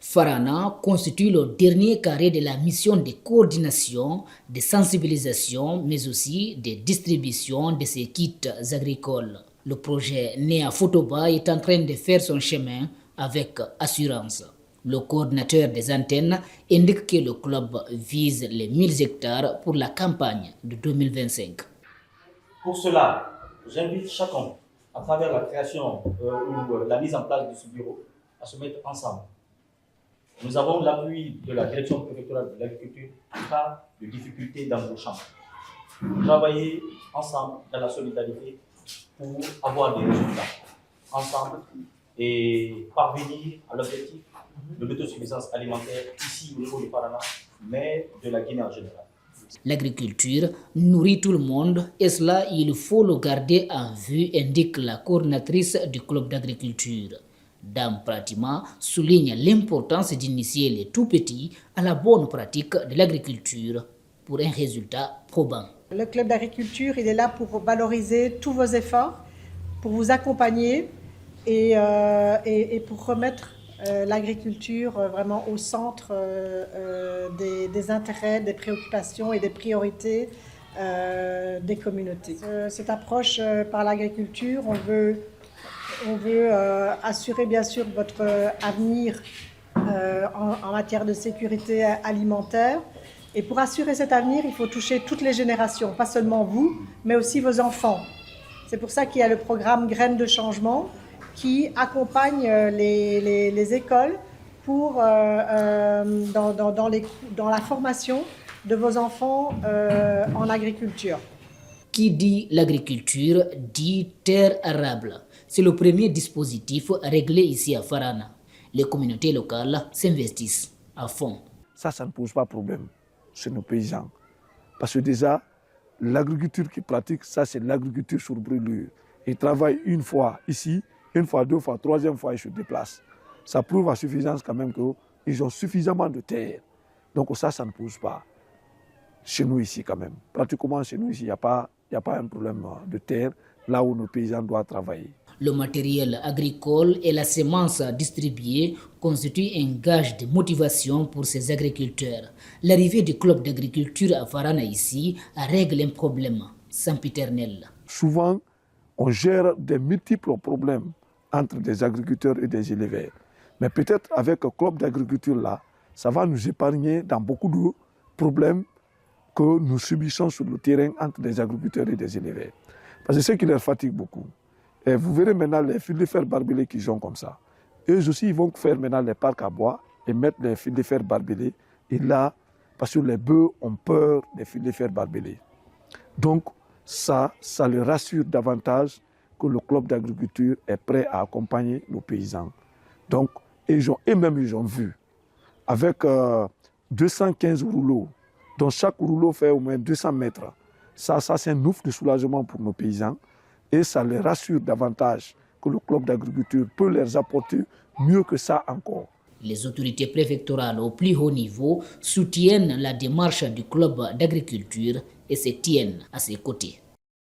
Farana constitue le dernier carré de la mission de coordination, de sensibilisation, mais aussi de distribution de ces kits agricoles. Le projet né à Fotoba est en train de faire son chemin avec assurance. Le coordinateur des antennes indique que le club vise les 1000 hectares pour la campagne de 2025. Pour cela, j'invite chacun, à travers la création ou la mise en place de ce bureau, à se mettre ensemble. Nous avons l'appui de la direction préfectorale de l'agriculture en cas de difficultés dans vos champs. Travailler ensemble dans la solidarité pour avoir des résultats ensemble et parvenir à l'objectif de l'autosuffisance alimentaire ici au niveau du Paraná, mais de la Guinée en général. L'agriculture nourrit tout le monde et cela, il faut le garder en vue, indique la coordinatrice du club d'agriculture. Dame Pratima souligne l'importance d'initier les tout-petits à la bonne pratique de l'agriculture pour un résultat probant. Le club d'agriculture, il est là pour valoriser tous vos efforts, pour vous accompagner et pour remettre l'agriculture vraiment au centre des intérêts, des préoccupations et des priorités des communautés. Cette approche par l'agriculture, on veut assurer bien sûr votre avenir en matière de sécurité alimentaire. Et pour assurer cet avenir, il faut toucher toutes les générations, pas seulement vous, mais aussi vos enfants. C'est pour ça qu'il y a le programme Graines de changement qui accompagne les écoles pour, dans la formation de vos enfants en agriculture. Qui dit l'agriculture dit terre arable. C'est le premier dispositif réglé ici à Farana. Les communautés locales s'investissent à fond. Ça ne pose pas de problème chez nos paysans. Parce que déjà, l'agriculture qu'ils pratiquent, ça c'est l'agriculture sur brûlure. Ils travaillent une fois ici, une fois, deux fois, troisième fois, ils se déplacent. Ça prouve à suffisance quand même qu'ils ont suffisamment de terre. Donc ça ne pose pas. Chez nous ici quand même. Pratiquement chez nous ici, il n'y a pas un problème de terre là où nos paysans doivent travailler. Le matériel agricole et la semence distribuée constituent un gage de motivation pour ces agriculteurs. L'arrivée du club d'agriculture à Farana ici règle un problème sempiternel. Souvent, on gère des multiples problèmes entre des agriculteurs et des éleveurs. Mais peut-être avec le club d'agriculture là, ça va nous épargner dans beaucoup de problèmes que nous subissons sur le terrain entre des agriculteurs et des éleveurs. Parce que c'est ce qui leur fatigue beaucoup. Et vous verrez maintenant les fils de fer barbelés qu'ils ont comme ça. Eux aussi, ils vont faire maintenant les parcs à bois et mettre les fils de fer barbelés. Et là, parce que les bœufs ont peur des fils de fer barbelés. Donc, ça les rassure davantage que le club d'agriculture est prêt à accompagner nos paysans. Donc, ils ont vu, avec 215 rouleaux, dont chaque rouleau fait au moins 200 mètres. Ça c'est un ouf de soulagement pour nos paysans et ça les rassure davantage que le club d'agriculture peut leur apporter mieux que ça encore. Les autorités préfectorales au plus haut niveau soutiennent la démarche du club d'agriculture et se tiennent à ses côtés.